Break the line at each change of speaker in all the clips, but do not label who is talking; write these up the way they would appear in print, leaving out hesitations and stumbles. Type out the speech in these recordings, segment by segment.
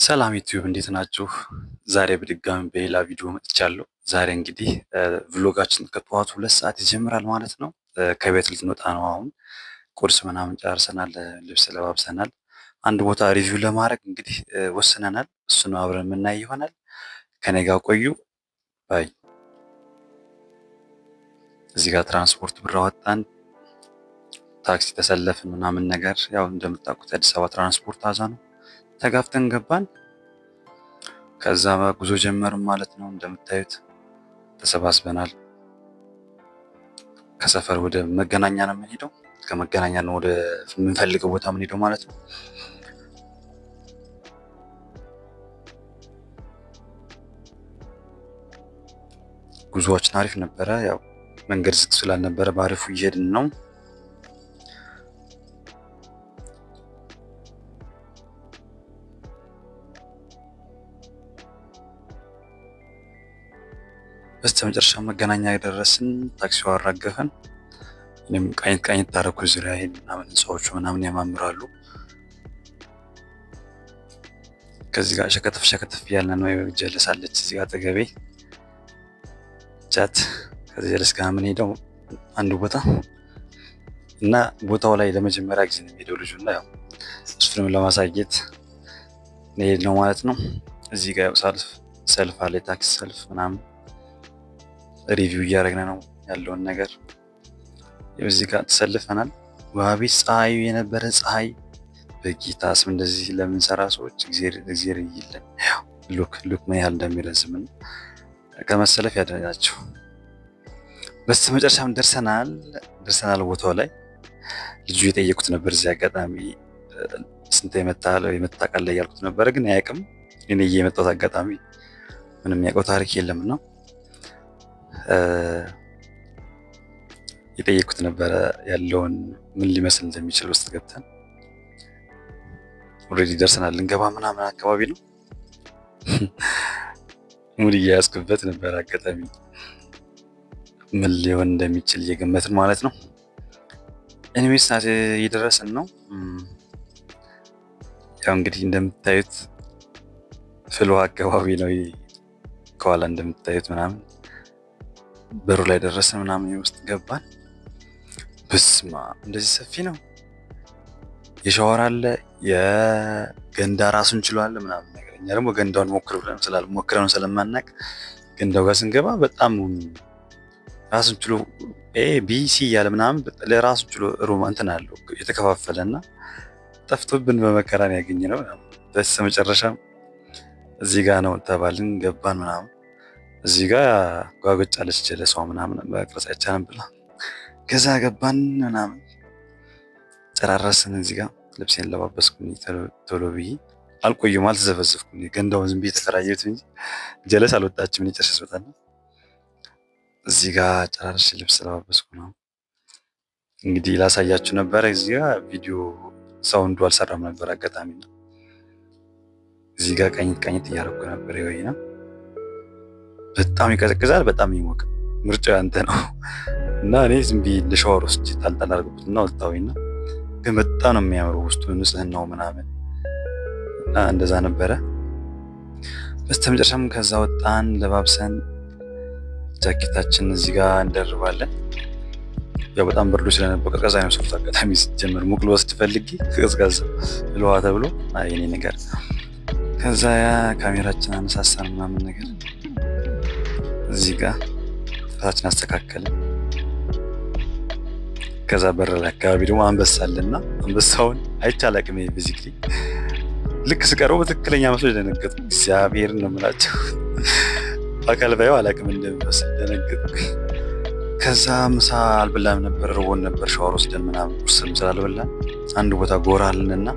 ሰላም ዩቲዩብ እንዴት ናችሁ? ዛሬ በድጋሚ በሌላ ቪዲዮ መጥቻለሁ። ዛሬ እንግዲህ ቭሎጋችን ከጠዋቱ 2 ሰዓት ይጀምራል ማለት ነው። ከቤት ልንወጣ ነው አሁን። ቁርስ ምናምን ጨርሰናል፣ ልብስ ለባብሰናል። አንድ ቦታ ሪቪው ለማድረግ እንግዲህ ወስነናል። እሱን አብረን የምናይ ይሆናል። ከኔ ጋር ቆዩ። ባይ። እዚህ ጋር ትራንስፖርት ብር አወጣን፣ ታክሲ ተሰለፍን ምናምን ነገር። ያው እንደምታውቁት የአዲስ አበባ ትራንስፖርት አዛ ነው። ተጋፍተን ገባን። ከዛ ጉዞ ጀመርን ማለት ነው። እንደምታዩት ተሰባስበናል። ከሰፈር ወደ መገናኛ ነው የምንሄደው። ከመገናኛ ነው ወደ የምንፈልገው ቦታ የምንሄደው ማለት ነው። ጉዞዋችን አሪፍ ነበረ። ያው መንገድ ዝግ ስላልነበረ በአሪፉ እየሄድን ነው። በስተመጨረሻ መገናኛ የደረስን፣ ታክሲው አራገፈን። እኔም ቃኝት ቃኝት ታረኩ ዙሪያ ይሄን ምናምን ህንፃዎቹ ምናምን ያማምራሉ። ከዚህ ጋር ሸከተፍ ሸከተፍ ያልን ነው። ጀለሳለች እዚህ ጋር አጠገቤ ቻት። ከዚህ ጀለስ ጋር ምን ሄደው አንዱ ቦታ እና ቦታው ላይ ለመጀመሪያ ጊዜ ነው የሚሄደው ልጁ እና ያው እሱንም ለማሳየት ነው ማለት ነው። እዚህ ጋር ሰልፍ አለ፣ ታክሲ ሰልፍ ምናምን ሪቪው እያደረግን ነው ያለውን ነገር። እዚህ ጋር ተሰልፈናል። ዋቤት ፀሐዩ የነበረ ፀሐይ በጌታ ስም እንደዚህ ለምንሰራ ሰዎች እግዚአብሔር ይይለን። ሉክ ምን ያህል እንደሚረዝም ከመሰለፍ ያደረጋቸው። በስተመጨረሻም ደርሰናል ቦታው ላይ። ልጁ የጠየቁት ነበር እዚህ አጋጣሚ ስንት የመታቃለ ያልኩት ነበር፣ ግን አያውቅም። እኔ የመጣሁት አጋጣሚ ምንም ያውቀው ታሪክ የለም ነው የጠየቁት ነበረ ያለውን ምን ሊመስል እንደሚችል ውስጥ ገብተን ኦልሬዲ ደርሰናል። ልንገባ ምናምን አካባቢ ነው። ሙድ እያያዝኩበት ነበር አጋጣሚ ምን ሊሆን እንደሚችል እየገመትን ማለት ነው። ኤኒዌይስ ናት እየደረስን ነው። ያው እንግዲህ እንደምታዩት ፍሎ አካባቢ ነው ከኋላ እንደምታዩት ምናምን በሩ ላይ ደረስን ምናምን ውስጥ ገባን። በስማ እንደዚህ ሰፊ ነው። የሻወር አለ፣ የገንዳ ራሱን ችሏል ምናምን ነገር። እኛ ደግሞ ገንዳውን ሞክረን ስለማናቅ ገንዳው ጋር ስንገባ በጣም ራሱን ችሎ ቢሲ እያለ ምናምን ለራሱን ችሎ ሩም እንትን አለው የተከፋፈለና ጠፍቶብን በመከራን ያገኘነው። በስተመጨረሻም እዚህ ጋር ነው ተባልን፣ ገባን ምናምን። እዚህ ጋር ጓጎጫለች ጀለሷ ምናምን መቅረጽ አይቻልም ብላ ከዛ ገባን ምናምን ጨራረስን። እዚህ ጋር ልብሴን ለባበስኩኝ ቶሎ ብዬ አልቆየም፣ አልተዘፈዘፍኩም። ገንዳውን ዝም ብዬ ተከራየሁት እንጂ ጀለስ አልወጣችም። እኔ ጨርሼ ስወጣ እዚህ ጋር ጨራርሽ ልብስ ለባበስኩ ነው እንግዲህ ላሳያችሁ ነበረ። እዚህ ጋር ቪዲዮ ሳውንዱ አልሰራም ነበር አጋጣሚ ነው። እዚህ ጋር ቀኝት እያደረኩ ነበር። ይወይና በጣም ይቀዘቅዛል፣ በጣም ይሞቅ። ምርጫው ያንተ ነው። እና እኔ ዝም ብዬ ለሻወር ውስጥ ታልታል አድርጉትና ወጣሁኝና ግን በጣም ነው የሚያምረው ውስጡ ንጽህናው ምናምን እና እንደዛ ነበረ። በስተመጨረሻም ከዛ ወጣን ለባብሰን ጃኬታችን እዚህ ጋር እንደርባለን። ያው በጣም ብርዱ ስለነበር ቀዝቃዛ ነው ሶፍት አጋጣሚ ሲጀምር ሙቅ ልወስድ ፈልጌ ቀዝቃዛ ብለዋ ተብሎ የኔ ነገር። ከዛ ያ ካሜራችን አነሳሳን ምናምን ነገር እዚህ ጋር ራሳችን አስተካከልን። ከዛ በር ላይ አካባቢ ደግሞ አንበሳ አለና አንበሳውን አይቻላቅም። ቤዚክሊ ልክ ስቀረው በትክክለኛ መስሎ ደነገጥኩ። እግዚአብሔር ነው የምላቸው። አካል ባየው አላቅም እንደሚመስል ደነገጥኩ። ከዛ ምሳ አልበላም ነበር፣ ርቦን ነበር። ሻወር ወስደን ምናምን ቁርስም ስላልበላን አንድ ቦታ ጎራ አልንና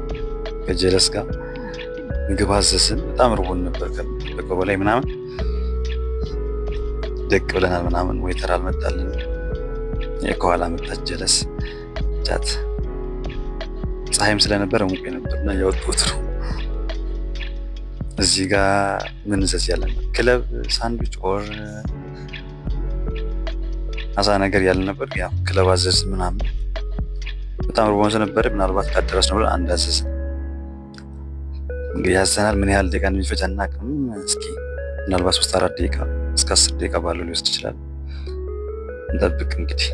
ከጀለስ ጋር ምግብ አዘዝን። በጣም ርቦን ነበር ከበቆ በላይ ምናምን ደቅ ብለናል ምናምን። ዌተር አልመጣልን። የከኋላ መጣች ጀለስ ቻት። ፀሐይም ስለነበረ ሙቅ ነበርና ያወጡት ነው። እዚህ ጋር ምን ዘዝ ያለን ክለብ ሳንድዊች ኦር አሳ ነገር ያለ ነበር። ያው ክለብ አዘዝ ምናምን በጣም ርቦን ስለነበረ ምናልባት ካደረስ ነው ብለን አንድ አዘዝ እንግዲህ ያዘናል። ምን ያህል ደቂቃ እንደሚፈጅ አናውቅም። እስኪ ምናልባት 3-4 ደቂቃ እስከ 10 ደቂቃ ባለው ሊወስድ ይችላል። እንጠብቅ እንግዲህ።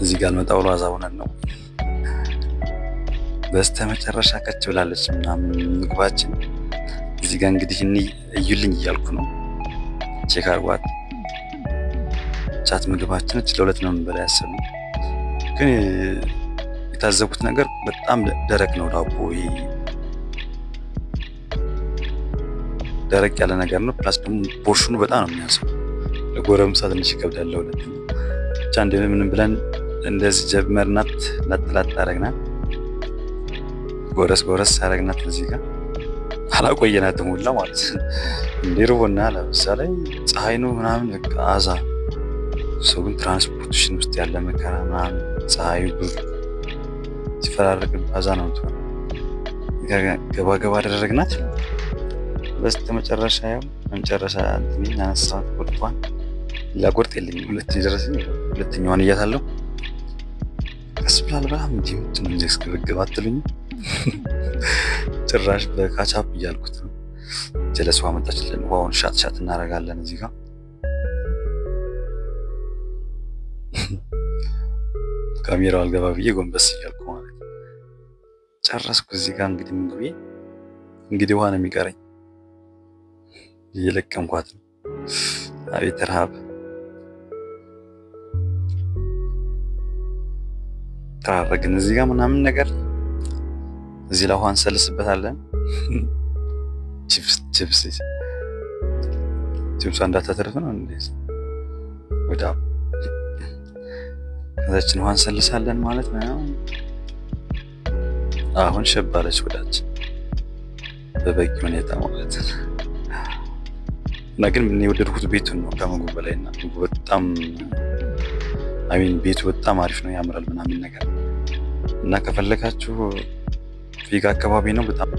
እዚህ ጋር አልመጣ ብሎ አዛውነን ነው። በስተ መጨረሻ ከች ብላለች ምናምን ምግባችን። እዚህ ጋር እንግዲህ እዩልኝ እያልኩ ነው። ቼክ አርጓት ቻት ምግባችን ለሁለት ነው የምንበላ ያሰብነው፣ ግን የታዘቡት ነገር በጣም ደረቅ ነው ዳቦ። ደረቅ ያለ ነገር ነው። ፕላስ ደግሞ ፖርሽኑ በጣም ነው የሚያንሰው። ለጎረምሳ ትንሽ ይከብዳል። ለሁለት ብቻ እንደምንም ብለን እንደዚህ ጀመርናት። ላጥላጥ አረግናት፣ ጎረስ ጎረስ አረግናት። እዚህ ጋር አላቆየናትም ሁላ ማለት እንደ ርቦና ለምሳሌ ፀሐይ ነው ምናምን በቃ አዛ ሰው ግን ትራንስፖርቴሽን ውስጥ ያለ መከራ ምናምን ፀሐዩ ብሩ ሲፈራረቅ አዛ ነው እንትን ገባ ገባ አደረግናት። በስተመጨረሻ ያው መጨረሻ እንትን አነሳት ቁርጧን ላቆርጥ የለኝም። ሁለተኛዋን እያታለሁ ቀስ ብላል በጣም እንጂ ምንድን ነው እስክብግብ አትሉኝ። ጭራሽ በካቻፕ እያልኩት ነው። ጀለስ ውሃ መጣችልን። ውሃውን ሻት ሻት እናደርጋለን እዚህ ጋር ካሜራው አልገባ ብዬ ጎንበስ እያልኩ ማለት ጨረስኩ። እዚህ ጋር እንግዲህ ውሃ ነው የሚቀረኝ። እየለቀምኳት ነው። አቤት ረሃብ ተራረግን። እዚህ ጋር ምናምን ነገር እዚህ ላይ ውሃ እንሰልስበታለን። ቺፕስ እንዳታተርፍ ነው እንዴ? ወዳ ከዛችን ውሃ እንሰልሳለን ማለት ነው። አሁን ሸባለች ወዳችን በበቂ ሁኔታ ማለት ነው። እና ግን ምን የወደድኩት ቤቱን ነው ከምግቡ በላይ እና ምግቡ በጣም ቤቱ በጣም አሪፍ ነው፣ ያምራል ምናምን ነገር እና ከፈለጋችሁ ፊጋ አካባቢ ነው በጣም